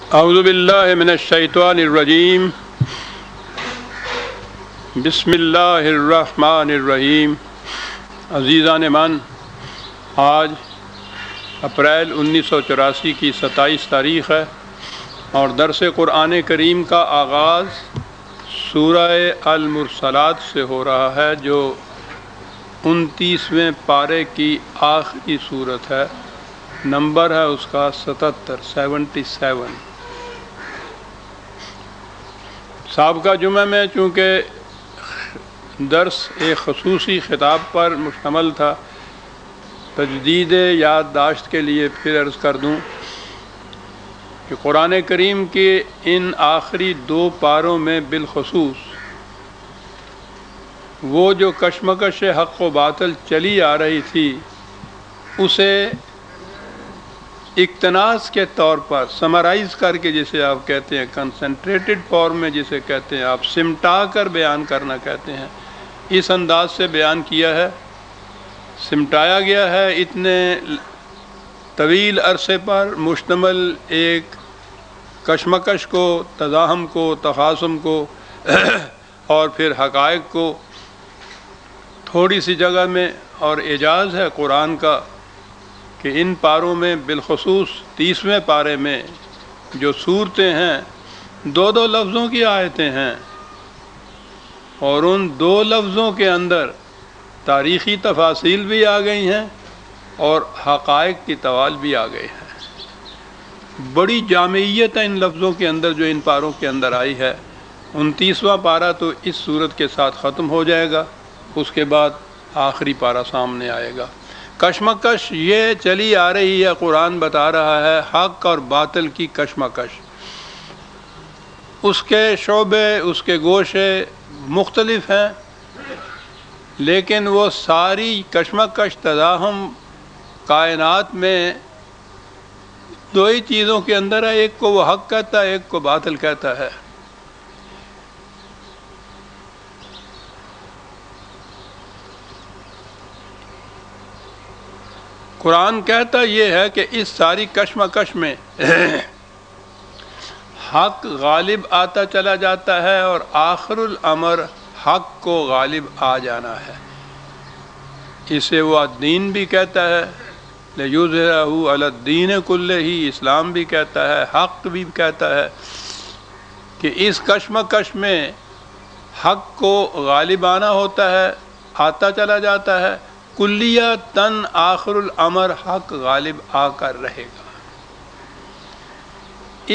اعوذ باللہ من الشیطان الرجیم بسم اللہ الرحمن الرحیم۔ عزیزان من، آج اپریل 1984 کی 27 تاریخ ہے اور درس قرآن کریم کا آغاز سورہ المرسلات سے ہو رہا ہے، جو 29ویں پارے کی آخری صورت ہے۔ نمبر ہے اس کا 77۔ سابقہ جمعہ میں چونکہ درس ایک خصوصی خطاب پر مشتمل تھا، تجدید یادداشت کے لیے پھر عرض کر دوں کہ قرآن کریم کے ان آخری 2 پاروں میں بالخصوص وہ جو کشمکش حق و باطل چلی آ رہی تھی، اسے اقتناص کے طور پر سمرائز کر کے، جسے آپ کہتے ہیں کنسنٹریٹڈ فارم میں، جسے کہتے ہیں آپ سمٹا کر بیان کرنا کہتے ہیں، اس انداز سے بیان کیا ہے، سمٹایا گیا ہے۔ اتنے طویل عرصے پر مشتمل ایک کشمکش کو، تزاحم کو، تخاصم کو اور پھر حقائق کو تھوڑی سی جگہ میں، اور اعجاز ہے قرآن کا کہ ان پاروں میں بالخصوص 30ویں پارے میں جو صورتیں ہیں 2 لفظوں کی آیتیں ہیں، اور ان 2 لفظوں کے اندر تاریخی تفاصیل بھی آ گئی ہیں اور حقائق کی طوال بھی آ گئی ہے۔ بڑی جامعیت ہے ان لفظوں کے اندر جو ان پاروں کے اندر آئی ہے۔ 29واں پارہ تو اس صورت کے ساتھ ختم ہو جائے گا، اس کے بعد آخری پارہ سامنے آئے گا۔ کشمکش یہ چلی آ رہی ہے، قرآن بتا رہا ہے، حق اور باطل کی کشمکش۔ اس کے شعبے، اس کے گوشے مختلف ہیں، لیکن وہ ساری کشمکش، تزاحم کائنات میں 2 ہی چیزوں کے اندر ہے، ایک کو وہ حق کہتا ہے، ایک کو باطل کہتا ہے۔ قرآن کہتا یہ ہے کہ اس ساری کشمکش میں حق غالب آتا چلا جاتا ہے، اور آخر الامر حق کو غالب آ جانا ہے۔ اسے وہ الدین بھی کہتا ہے، لِیُظْہِرَہُ عَلَى الدِّینِ کُلِّہِ، اسلام بھی کہتا ہے، حق بھی کہتا ہے کہ اس کشمکش میں حق کو غالب آنا ہوتا ہے، آتا چلا جاتا ہے، کلیتاً آخر الامر حق غالب آ کر رہے گا۔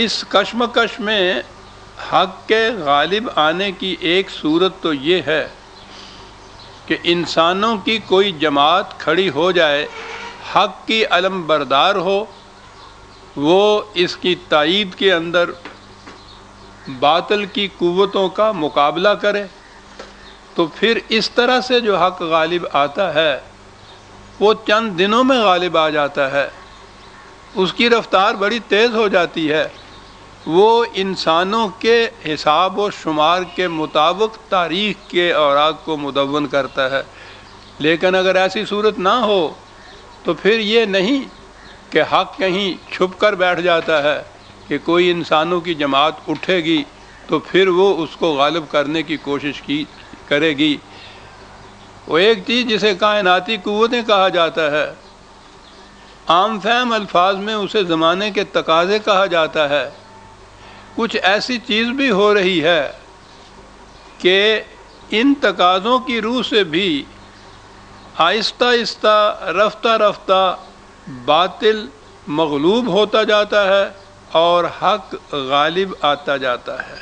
اس کشمکش میں حق کے غالب آنے کی ایک صورت تو یہ ہے کہ انسانوں کی کوئی جماعت کھڑی ہو جائے، حق کی علم بردار ہو، وہ اس کی تائید کے اندر باطل کی قوتوں کا مقابلہ کرے، تو پھر اس طرح سے جو حق غالب آتا ہے وہ چند دنوں میں غالب آ جاتا ہے، اس کی رفتار بڑی تیز ہو جاتی ہے، وہ انسانوں کے حساب و شمار کے مطابق تاریخ کے اوراق کو مدون کرتا ہے۔ لیکن اگر ایسی صورت نہ ہو تو پھر یہ نہیں کہ حق کہیں چھپ کر بیٹھ جاتا ہے کہ کوئی انسانوں کی جماعت اٹھے گی تو پھر وہ اس کو غالب کرنے کی کوشش کرے گی۔ وہ ایک چیز جسے کائناتی قوتیں کہا جاتا ہے، عام فہم الفاظ میں اسے زمانے کے تقاضے کہا جاتا ہے، کچھ ایسی چیز بھی ہو رہی ہے کہ ان تقاضوں کی روح سے بھی آہستہ آہستہ، رفتہ رفتہ باطل مغلوب ہوتا جاتا ہے اور حق غالب آتا جاتا ہے،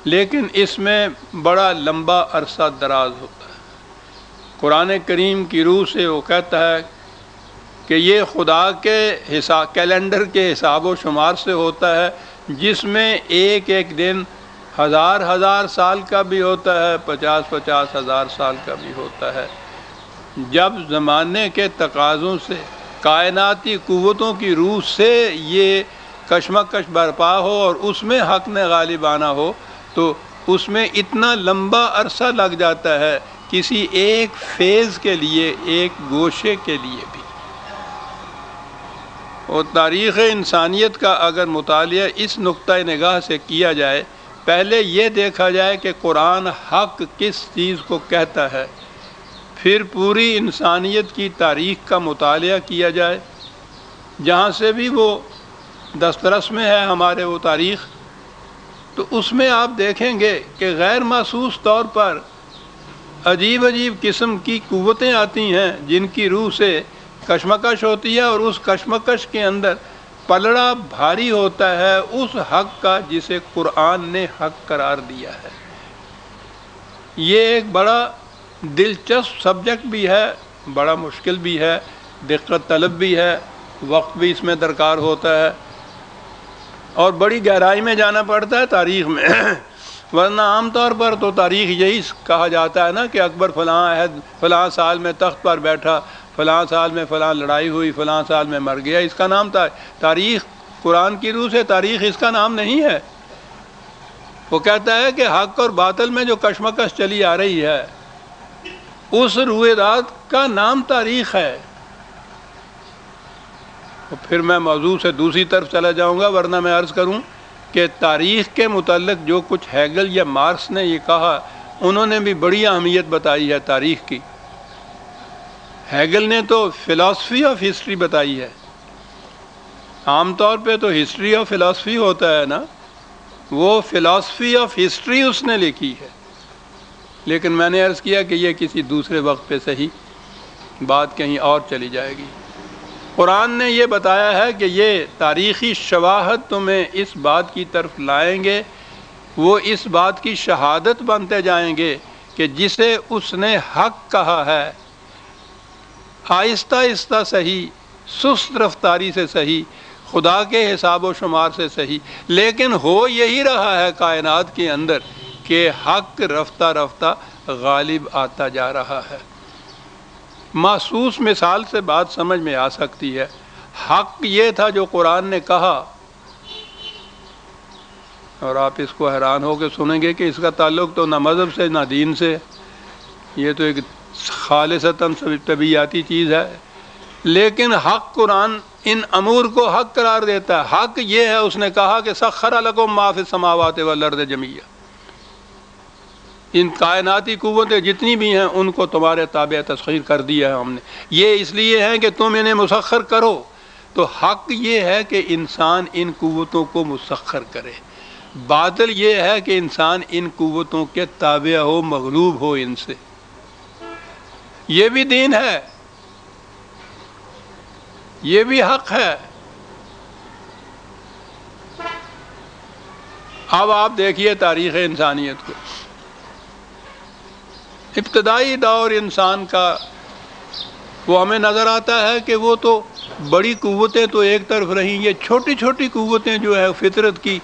لیکن اس میں بڑا لمبا عرصہ دراز ہوتا ہے۔ قرآن کریم کی روح سے وہ کہتا ہے کہ یہ خدا کے کیلنڈر کے حساب و شمار سے ہوتا ہے، جس میں ایک ایک دن 1000 سال کا بھی ہوتا ہے، 50 ہزار سال کا بھی ہوتا ہے۔ جب زمانے کے تقاضوں سے، کائناتی قوتوں کی روح سے یہ کشمکش برپا ہو اور اس میں حق نے غالب آنا ہو، تو اس میں اتنا لمبا عرصہ لگ جاتا ہے کسی ایک فیز کے لیے، ایک گوشے کے لیے بھی۔ اور تاریخ انسانیت کا اگر مطالعہ اس نقطۂ نگاہ سے کیا جائے، پہلے یہ دیکھا جائے کہ قرآن حق کس چیز کو کہتا ہے، پھر پوری انسانیت کی تاریخ کا مطالعہ کیا جائے، جہاں سے بھی وہ دسترس میں ہے ہمارے وہ تاریخ، تو اس میں آپ دیکھیں گے کہ غیر محسوس طور پر عجیب عجیب قسم کی قوتیں آتی ہیں جن کی روح سے کشمکش ہوتی ہے، اور اس کشمکش کے اندر پلڑا بھاری ہوتا ہے اس حق کا جسے قرآن نے حق قرار دیا ہے۔ یہ ایک بڑا دلچسپ سبجیکٹ بھی ہے، بڑا مشکل بھی ہے، دقت طلب بھی ہے، وقت بھی اس میں درکار ہوتا ہے، اور بڑی گہرائی میں جانا پڑتا ہے تاریخ میں ورنہ عام طور پر تو تاریخ یہی کہا جاتا ہے نا کہ اکبر فلاں سال میں تخت پر بیٹھا، فلاں سال میں فلاں لڑائی ہوئی، فلاں سال میں مر گیا، اس کا نام تاریخ قرآن کی روح سے تاریخ اس کا نام نہیں ہے۔ وہ کہتا ہے کہ حق اور باطل میں جو کشمکش چلی آ رہی ہے اس رویداد کا نام تاریخ ہے۔ پھر میں موضوع سے دوسری طرف چلا جاؤں گا، ورنہ میں عرض کروں کہ تاریخ کے متعلق جو کچھ ہیگل یا مارکس نے یہ کہا، انہوں نے بھی بڑی اہمیت بتائی ہے تاریخ کی۔ ہیگل نے تو فلاسفی آف ہسٹری بتائی ہے۔ عام طور پہ تو ہسٹری آف فلاسفی ہوتا ہے نا، وہ فلاسفی آف ہسٹری اس نے لکھی ہے، لیکن میں نے عرض کیا کہ یہ کسی دوسرے وقت پہ صحیح، بات کہیں اور چلی جائے گی۔ قرآن نے یہ بتایا ہے کہ یہ تاریخی شواہد تمہیں اس بات کی طرف لائیں گے، وہ اس بات کی شہادت بنتے جائیں گے کہ جسے اس نے حق کہا ہے، آہستہ آہستہ صحیح، سست رفتاری سے صحیح، خدا کے حساب و شمار سے صحیح، لیکن ہو یہی رہا ہے کائنات کے اندر کہ حق رفتہ رفتہ غالب آتا جا رہا ہے۔ محسوس مثال سے بات سمجھ میں آ سکتی ہے۔ حق یہ تھا جو قرآن نے کہا، اور آپ اس کو حیران ہو کے سنیں گے کہ اس کا تعلق تو نہ مذہب سے نہ دین سے، یہ تو ایک خالصتاً طبیعیاتی چیز ہے، لیکن حق قرآن ان امور کو حق قرار دیتا ہے۔ حق یہ ہے، اس نے کہا کہ سخر لکم ما فی السماوات والارض جمیعا، ان کائناتی قوتیں جتنی بھی ہیں ان کو تمہارے تابع تسخیر کر دیا ہے ہم نے، یہ اس لیے ہے کہ تم انہیں مسخر کرو۔ تو حق یہ ہے کہ انسان ان قوتوں کو مسخر کرے، باطل یہ ہے کہ انسان ان قوتوں کے تابع ہو، مغلوب ہو ان سے۔ یہ بھی دین ہے، یہ بھی حق ہے۔ اب آپ دیکھیے تاریخ انسانیت کو، ابتدائی دور انسان کا وہ ہمیں نظر آتا ہے کہ وہ تو بڑی قوتیں تو ایک طرف رہیں، یہ چھوٹی چھوٹی قوتیں جو ہے فطرت کی،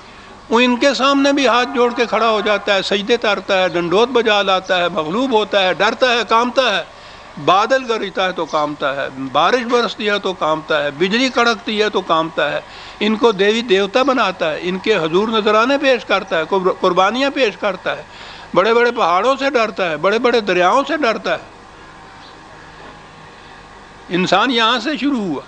وہ ان کے سامنے بھی ہاتھ جوڑ کے کھڑا ہو جاتا ہے، سجدے تارتا ہے، ڈنڈوت بجا لاتا ہے، مغلوب ہوتا ہے، ڈرتا ہے، کانپتا ہے، بادل گرجتا ہے تو کانپتا ہے، بارش برستی ہے تو کانپتا ہے، بجلی کڑکتی ہے تو کانپتا ہے، ان کو دیوی دیوتا بناتا ہے، ان کے حضور نذرانے پیش کرتا ہے، قربانیاں پیش کرتا ہے، بڑے بڑے پہاڑوں سے ڈرتا ہے، بڑے بڑے دریاؤں سے ڈرتا ہے۔ انسان یہاں سے شروع ہوا،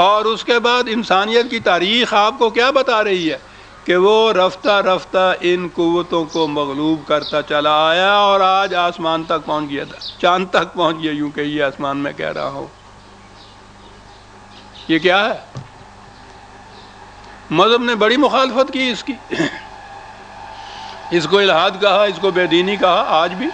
اور اس کے بعد انسانیت کی تاریخ آپ کو کیا بتا رہی ہے کہ وہ رفتہ رفتہ ان قوتوں کو مغلوب کرتا چلا آیا، اور آج آسمان تک پہنچ گیا تھا، چاند تک پہنچ گیا، یوں کہیے آسمان میں کہہ رہا ہوں۔ یہ کیا ہے؟ مذہب نے بڑی مخالفت کی اس کی، اس کو الحاد کہا، اس کو بے دینی کہا۔ آج بھی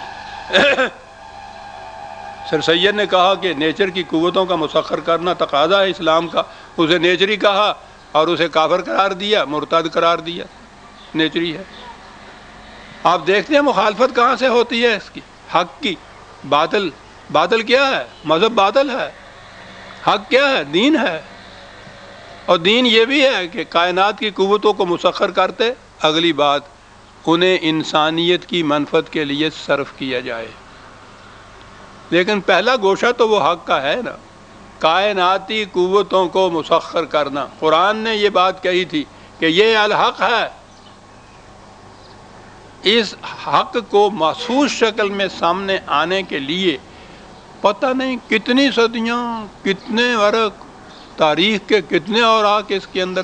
سر سید نے کہا کہ نیچر کی قوتوں کا مسخر کرنا تقاضا ہے اسلام کا، اسے نیچری کہا اور اسے کافر قرار دیا، مرتد قرار دیا، نیچری ہے۔ آپ دیکھتے ہیں مخالفت کہاں سے ہوتی ہے اس کی، حق کی۔ باطل کیا ہے؟ مذہب باطل ہے، حق کیا ہے؟ دین ہے، اور دین یہ بھی ہے کہ کائنات کی قوتوں کو مسخر کرتے، اگلی بات انہیں انسانیت کی منفعت کے لیے صرف کیا جائے۔ لیکن پہلا گوشہ تو وہ حق کا ہے نا، کائناتی قوتوں کو مسخر کرنا۔ قرآن نے یہ بات کہی تھی کہ یہ الحق ہے۔ اس حق کو محسوس شکل میں سامنے آنے کے لیے پتہ نہیں کتنی صدیاں، کتنے ورق تاریخ کے کتنے اوراق اس کے اندر